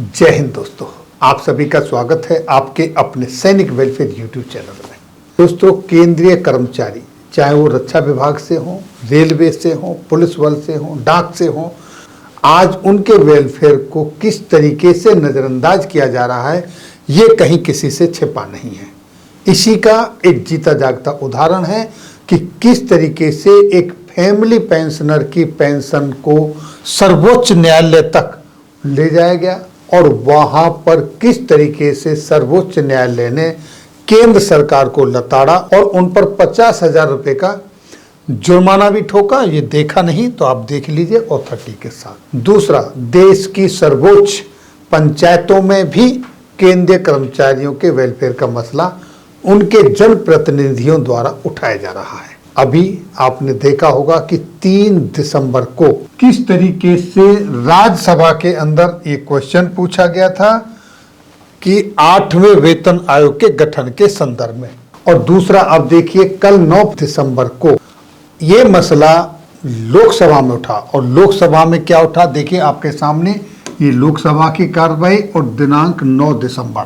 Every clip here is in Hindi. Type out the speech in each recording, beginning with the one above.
जय हिंद दोस्तों, आप सभी का स्वागत है आपके अपने सैनिक वेलफेयर यूट्यूब चैनल में। दोस्तों, केंद्रीय कर्मचारी चाहे वो रक्षा विभाग से हो, रेलवे से हो, पुलिस बल से हो, डाक से हो, आज उनके वेलफेयर को किस तरीके से नज़रअंदाज किया जा रहा है ये कहीं किसी से छिपा नहीं है। इसी का एक जीता जागता उदाहरण है कि किस तरीके से एक फैमिली पेंशनर की पेंशन को सर्वोच्च न्यायालय तक ले जाया गया और वहां पर किस तरीके से सर्वोच्च न्यायालय ने केंद्र सरकार को लताड़ा और उन पर 50,000 रुपए का जुर्माना भी ठोका। ये देखा नहीं तो आप देख लीजिए ऑथोरिटी के साथ। दूसरा, देश की सर्वोच्च पंचायतों में भी केंद्रीय कर्मचारियों के वेलफेयर का मसला उनके जनप्रतिनिधियों द्वारा उठाया जा रहा है। अभी आपने देखा होगा कि 3 दिसंबर को किस तरीके से राज्यसभा के अंदर ये क्वेश्चन पूछा गया था कि 8वें वेतन आयोग के गठन के संदर्भ में। और दूसरा, अब देखिए कल 9 दिसंबर को ये मसला लोकसभा में उठा और लोकसभा में क्या उठा देखिए आपके सामने, ये लोकसभा की कार्रवाई और दिनांक 9 दिसंबर।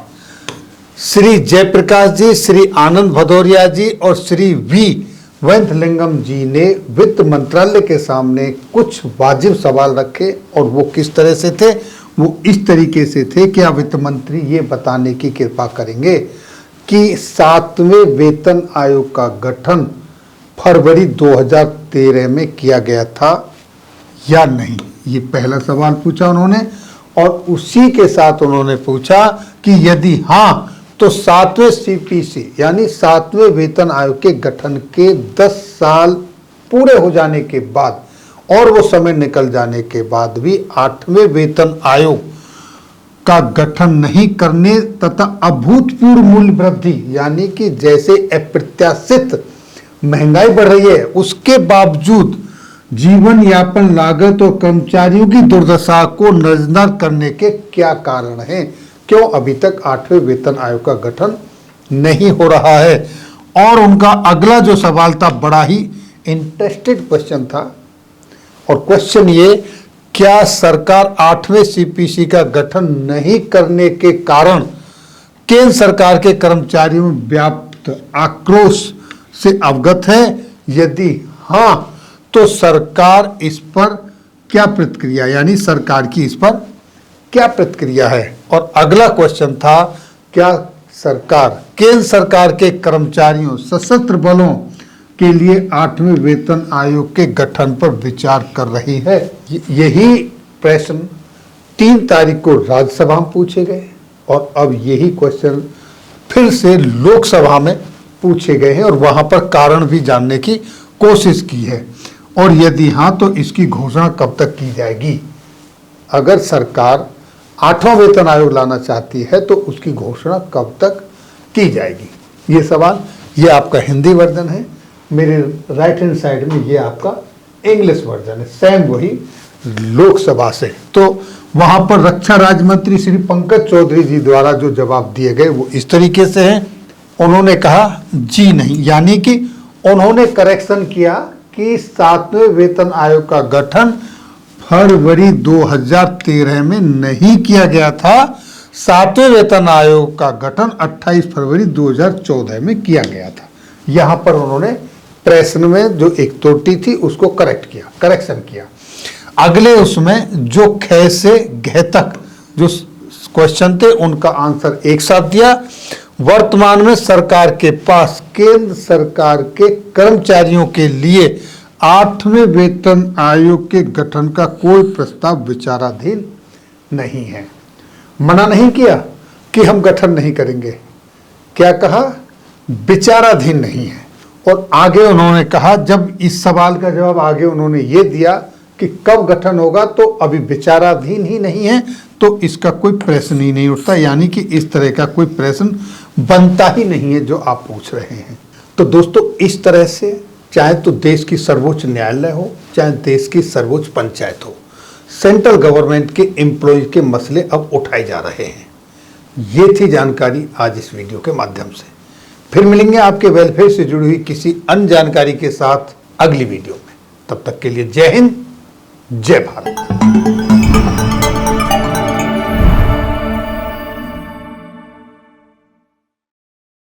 श्री जयप्रकाश जी, श्री आनंद भदौरिया जी और श्री वी वैद्यलिंगम जी ने वित्त मंत्रालय के सामने कुछ वाजिब सवाल रखे और वो किस तरह से थे, वो इस तरीके से थे कि वित्त मंत्री ये बताने की कृपा करेंगे कि 7वें वेतन आयोग का गठन फरवरी 2013 में किया गया था या नहीं। ये पहला सवाल पूछा उन्होंने और उसी के साथ उन्होंने पूछा कि यदि हाँ तो 7वें सीपीसी यानी 7वें वेतन आयोग के गठन के 10 साल पूरे हो जाने के बाद और वो समय निकल जाने के बाद भी 8वें वेतन आयोग का गठन नहीं करने तथा अभूतपूर्व मूल्य वृद्धि यानी कि जैसे अप्रत्याशित महंगाई बढ़ रही है उसके बावजूद जीवन यापन लागत और कर्मचारियों की दुर्दशा को नजरअंदाज करने के क्या कारण हैं, क्यों अभी तक 8वें वेतन आयोग का गठन नहीं हो रहा है। और उनका अगला जो सवाल था बड़ा ही इंटरेस्टेड क्वेश्चन था और क्वेश्चन ये, क्या सरकार 8वें सीपीसी का गठन नहीं करने के कारण केंद्र सरकार के कर्मचारियों में व्याप्त आक्रोश से अवगत है, यदि हाँ तो सरकार इस पर क्या प्रतिक्रिया यानी सरकार की इस पर क्या प्रतिक्रिया है। और अगला क्वेश्चन था, क्या सरकार केंद्र सरकार के कर्मचारियों सशस्त्र बलों के लिए 8वें वेतन आयोग के गठन पर विचार कर रही है। यही प्रश्न 3 तारीख को राज्यसभा में पूछे गए और अब यही क्वेश्चन फिर से लोकसभा में पूछे गए हैं और वहां पर कारण भी जानने की कोशिश की है। और यदि हाँ तो इसकी घोषणा कब तक की जाएगी। अगर सरकार 8वां वेतन आयोग लाना चाहती है तो उसकी घोषणा कब तक की जाएगी, ये सवाल। ये आपका हिंदी वर्जन है, मेरे राइट हैंड साइड में ये आपका इंग्लिश वर्जन है, सेम वही लोकसभा से। तो वहां पर रक्षा राज्य मंत्री श्री पंकज चौधरी जी द्वारा जो जवाब दिए गए वो इस तरीके से हैं। उन्होंने कहा जी नहीं, यानी कि उन्होंने करेक्शन किया कि 7वें वेतन आयोग का गठन फरवरी 2013 में नहीं किया गया था। 7वें वेतन आयोग का गठन 28 फरवरी 2014 में किया गया था। यहां पर उन्होंने प्रश्न में जो एक त्रुटि थी उसको करेक्शन किया। अगले उसमें जो ख से घ तक जो क्वेश्चन थे उनका आंसर एक साथ दिया। वर्तमान में सरकार के पास केंद्र सरकार के कर्मचारियों के लिए 8वें वेतन आयोग के गठन का कोई प्रस्ताव विचाराधीन नहीं है। मना नहीं किया कि हम गठन नहीं करेंगे, क्या कहा, विचाराधीन नहीं है। और आगे उन्होंने कहा, जब इस सवाल का जवाब आगे उन्होंने ये दिया कि कब गठन होगा तो अभी विचाराधीन ही नहीं है, तो इसका कोई प्रश्न ही नहीं उठता, यानी कि इस तरह का कोई प्रश्न बनता ही नहीं है जो आप पूछ रहे हैं। तो दोस्तों, इस तरह से चाहे तो देश की सर्वोच्च न्यायालय हो चाहे देश की सर्वोच्च पंचायत हो, सेंट्रल गवर्नमेंट के एम्प्लॉयज के मसले अब उठाए जा रहे हैं। ये थी जानकारी आज इस वीडियो के माध्यम से। फिर मिलेंगे आपके वेलफेयर से जुड़ी हुई किसी अन्य जानकारी के साथ अगली वीडियो में। तब तक के लिए जय हिंद, जय भारत।